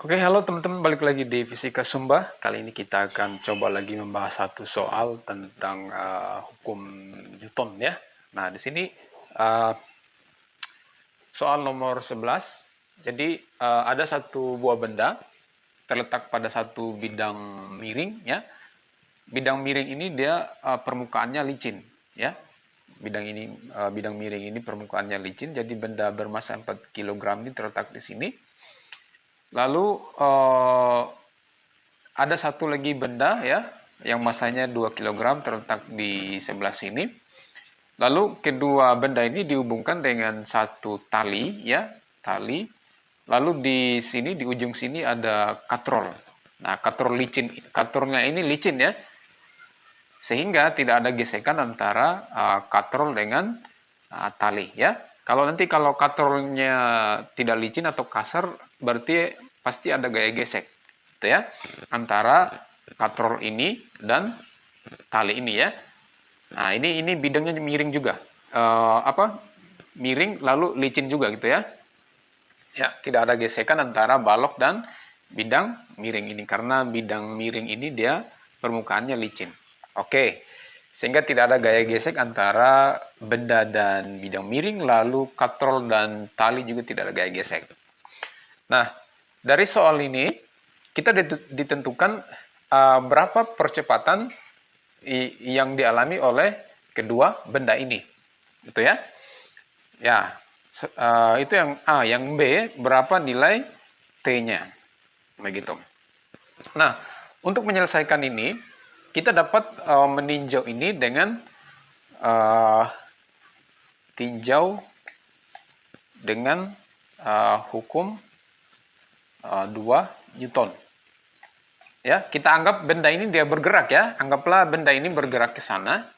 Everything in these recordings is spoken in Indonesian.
Oke, halo teman-teman, balik lagi di Fisika Sumba. Kali ini kita akan coba lagi membahas satu soal tentang hukum Newton ya. Nah, di sini uh, soal nomor 11. Jadi ada satu buah benda terletak pada satu bidang miring ya. Bidang miring ini dia permukaannya licin ya. Bidang miring ini permukaannya licin, jadi benda bermasa 4 kg ini terletak di sini. Lalu ada satu lagi benda ya yang masanya 2 kg terletak di sebelah sini. Lalu kedua benda ini dihubungkan dengan satu tali ya, tali. Lalu di sini di ujung sini ada katrol. Nah, katrol licin, katrolnya ini licin ya. Sehingga tidak ada gesekan antara katrol dengan tali ya. Kalau katrolnya tidak licin atau kasar, berarti pasti ada gaya gesek gitu ya antara katrol ini dan tali ini ya. Nah, ini bidangnya miring juga. Miring lalu licin juga gitu ya. Ya, tidak ada gesekan antara balok dan bidang miring ini karena bidang miring ini dia permukaannya licin. Oke. Sehingga tidak ada gaya gesek antara benda dan bidang miring, lalu katrol dan tali juga tidak ada gaya gesek. Nah, dari soal ini kita ditentukan berapa percepatan yang dialami oleh kedua benda ini, gitu ya. Ya, itu yang A, yang B berapa nilai T-nya, begitu. Nah, untuk menyelesaikan ini kita dapat meninjau ini dengan tinjau dengan hukum 2 Newton. Ya, kita anggap benda ini dia bergerak ya. Anggaplah benda ini bergerak ke sana.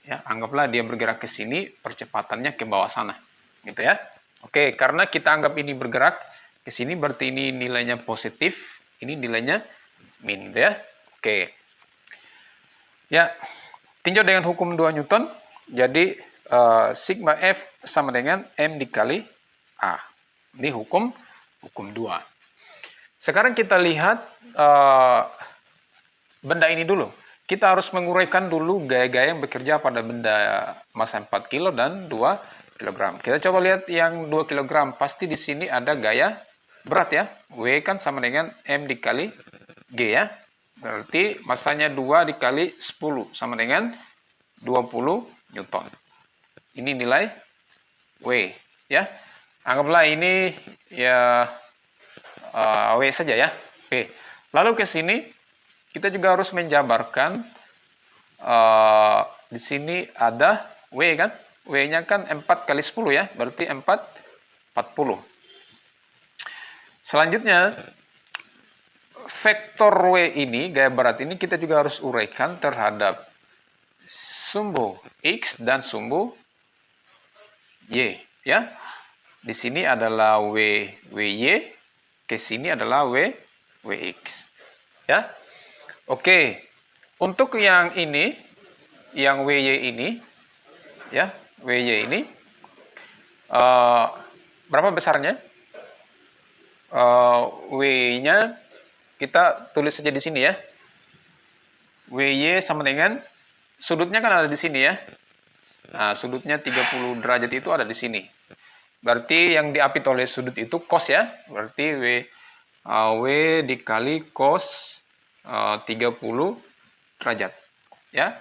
Ya, anggaplah dia bergerak ke sini, percepatannya ke bawah sana. Gitu ya. Oke, karena kita anggap ini bergerak ke sini berarti ini nilainya positif, ini nilainya min gitu ya. Oke. Ya, tinjau dengan hukum 2 Newton. Jadi sigma F sama dengan M dikali A. Ini hukum 2. Sekarang kita lihat benda ini dulu. Kita harus menguraikan dulu gaya-gaya yang bekerja pada benda massa 4 kg dan 2 kg. Kita coba lihat yang 2 kg. Pasti di sini ada gaya berat ya. W kan sama dengan M dikali G ya. Berarti masanya 2 dikali 10 sama dengan 20 Newton. Ini nilai W ya. Anggaplah ini ya W saja ya. Oke. Lalu ke sini kita juga harus menjabarkan di sini ada W kan. W-nya kan 4 kali 10 ya. Berarti 40. Selanjutnya vektor W ini, gaya berat ini kita juga harus uraikan terhadap sumbu X dan sumbu Y ya. Di sini adalah WY, ke sini adalah WX ya. Oke. Untuk yang ini, yang WY ini ya, WY ini berapa besarnya? W-nya kita tulis saja di sini ya. WY sama dengan sudutnya kan ada di sini ya. Nah, sudutnya 30 derajat itu ada di sini. Berarti yang diapit oleh sudut itu cos ya. Berarti W dikali cos 30 derajat. Ya.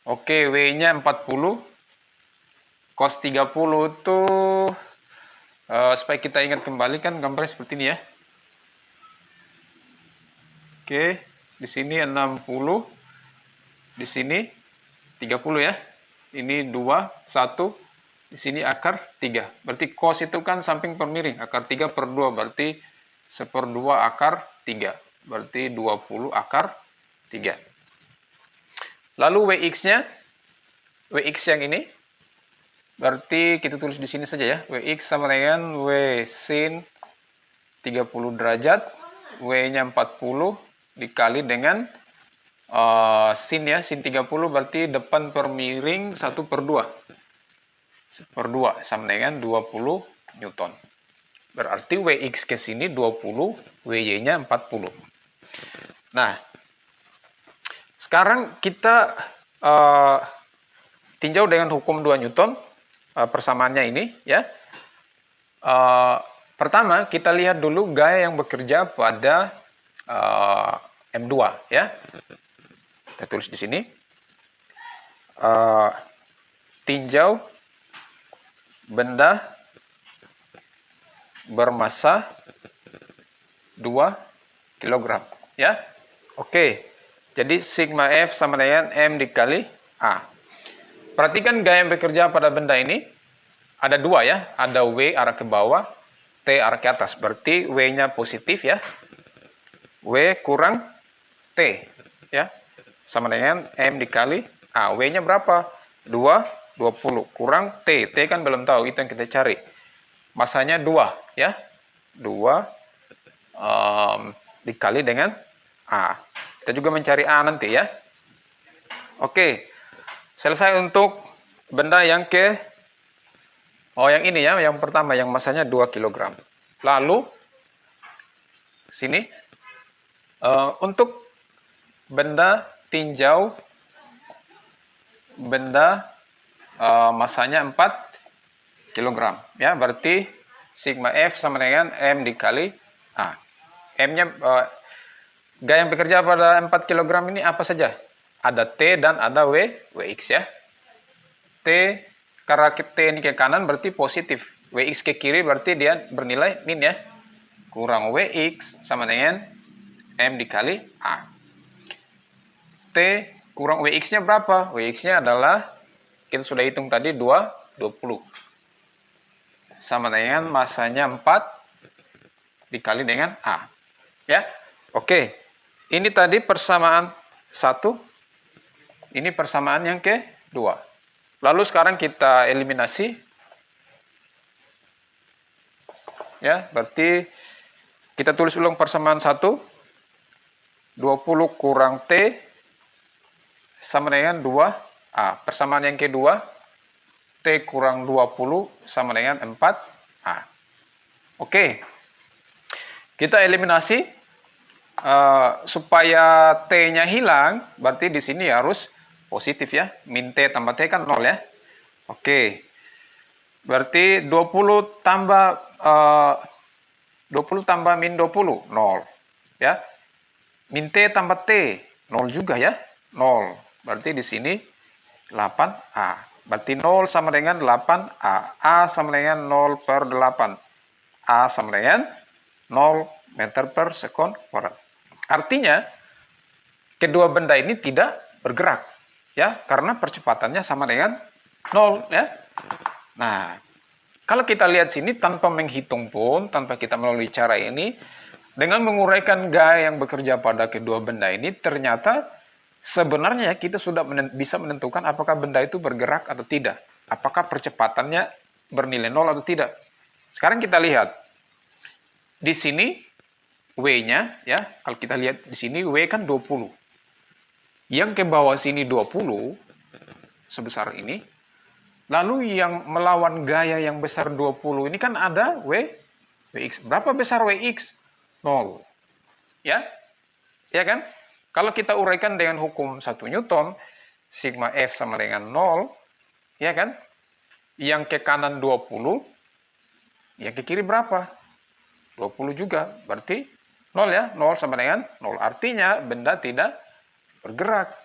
Oke, W-nya 40. Cos 30 itu supaya kita ingat kembali kan gambarnya seperti ini ya. Oke, di sini 60, di sini 30 ya. Ini 2, 1, di sini akar 3. Berarti cos itu kan samping per miring, akar 3 per 2, berarti 1/2 akar 3. Berarti 20 akar 3. Lalu WX-nya, WX yang ini, berarti kita tulis di sini saja ya. WX sama dengan W sin 30 derajat, W-nya 40, dikali dengan sin ya, sin 30 berarti depan per miring 1/2. 1/2 sama dengan 20 Newton. Berarti Wx ke sini 20, Wy-nya 40. Nah, sekarang kita tinjau dengan hukum 2 Newton persamaannya ini ya. Pertama, kita lihat dulu gaya yang bekerja pada M2 ya. Kita tulis di sini. Tinjau benda bermassa 2 kg ya. Oke. Jadi sigma F sama dengan M dikali A. Perhatikan gaya yang bekerja pada benda ini ada 2 ya, ada W arah ke bawah, T arah ke atas. Berarti W-nya positif ya. W kurang T ya. Sama dengan M dikali A. W-nya berapa? 2, 20 kurang T. T kan belum tahu, itu yang kita cari. Masanya 2 ya. 2 dikali dengan A. Kita juga mencari A nanti ya. Oke. Selesai untuk benda yang yang ini ya, yang pertama yang masanya 2 kg. Lalu sini untuk benda tinjau benda masanya 4 kg ya, berarti sigma F sama dengan M dikali A. M-nya gaya yang bekerja pada 4 kg ini apa saja? Ada T dan ada Wx ya. T, karena T ini ke kanan berarti positif. Wx ke kiri berarti dia bernilai min ya. Kurang Wx sama dengan M dikali A. T kurang Wx-nya berapa? Wx-nya adalah, kita sudah hitung tadi 20. Sama dengan masanya 4 dikali dengan A. Ya, oke. Ini tadi persamaan 1. Ini persamaan yang kedua. Lalu sekarang kita eliminasi. Ya, berarti kita tulis ulang persamaan 1. 20 kurang T sama dengan 2A. Persamaan yang kedua, T kurang 20 sama dengan 4A. Oke. Kita eliminasi. Supaya T-nya hilang, berarti di sini harus positif ya. Min T tambah T kan 0 ya. Oke. Berarti 20 tambah min 20, 0. Ya. Min T tambah T, 0 juga ya. 0. Berarti di sini 8A. Berarti 0 sama dengan 8A. A sama dengan 0 per 8. A sama dengan 0 meter per sekon kuadrat. Artinya, kedua benda ini tidak bergerak, ya, karena percepatannya sama dengan 0, ya. Nah, kalau kita lihat sini tanpa menghitung pun, tanpa kita melalui cara ini, dengan menguraikan gaya yang bekerja pada kedua benda ini, ternyata sebenarnya kita sudah bisa menentukan apakah benda itu bergerak atau tidak, apakah percepatannya bernilai 0 atau tidak. Sekarang kita lihat di sini. W-nya ya, kalau kita lihat di sini W kan 20. Yang ke bawah sini 20 sebesar ini. Lalu yang melawan gaya yang besar 20 ini kan ada Wx. Berapa besar Wx? 0. Ya? Ya kan? Kalau kita uraikan dengan hukum 1 Newton, sigma F sama dengan 0, ya kan? Yang ke kanan 20, yang ke kiri berapa? 20 juga. Berarti 0 ya, 0 sama dengan 0. Artinya benda tidak bergerak.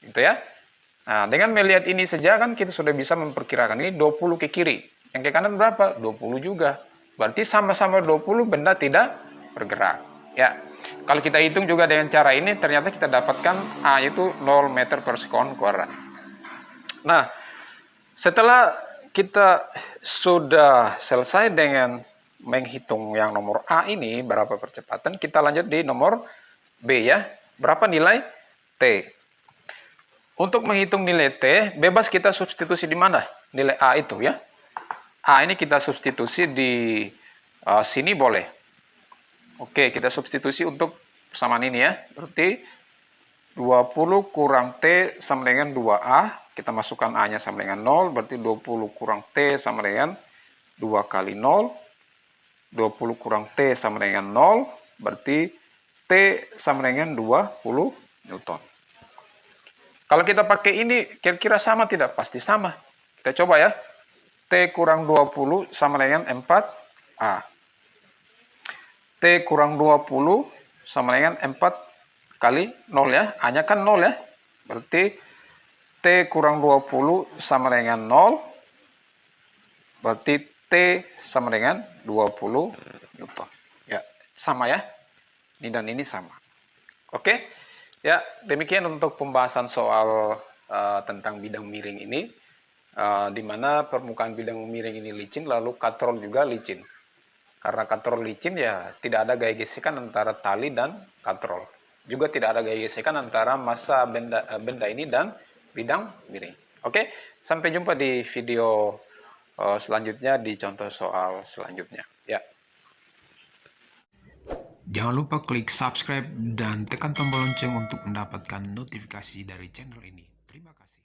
Gitu ya. Nah, dengan melihat ini saja kan kita sudah bisa memperkirakan ini 20 ke kiri. Yang ke kanan berapa? 20 juga. Berarti sama-sama 20 benda tidak bergerak. Ya. Kalau kita hitung juga dengan cara ini, ternyata kita dapatkan A itu 0 meter per sekon kuadrat. Nah, setelah kita sudah selesai dengan menghitung yang nomor A ini, berapa percepatan, kita lanjut di nomor B ya. Berapa nilai T? Untuk menghitung nilai T, bebas kita substitusi di mana? Nilai A itu ya. A ini kita substitusi di sini boleh. Oke, kita substitusi untuk persamaan ini ya. Berarti 20 kurang T sama dengan 2A. Kita masukkan A-nya sama dengan 0. Berarti 20 kurang T sama dengan 2 kali 0. 20 kurang T sama dengan 0, berarti T sama dengan 20 Newton. Kalau kita pakai ini, kira-kira sama tidak? Pasti sama. Kita coba ya. T kurang 20 sama dengan 4A. T kurang 20 sama dengan 4 kali 0 ya. A-nya kan 0 ya. Berarti T kurang 20 sama dengan 0. Berarti T sama dengan 20 Newton. Ya, sama ya. Ini dan ini sama. Oke. Ya, demikian untuk pembahasan soal tentang bidang miring ini. Di mana permukaan bidang miring ini licin, lalu katrol juga licin. Karena katrol licin ya tidak ada gaya gesekan antara tali dan katrol. Juga tidak ada gaya gesekan antara massa benda ini dan bidang miring. Oke, sampai jumpa di video selanjutnya di contoh soal selanjutnya. Ya. Jangan lupa klik subscribe dan tekan tombol lonceng untuk mendapatkan notifikasi dari channel ini. Terima kasih.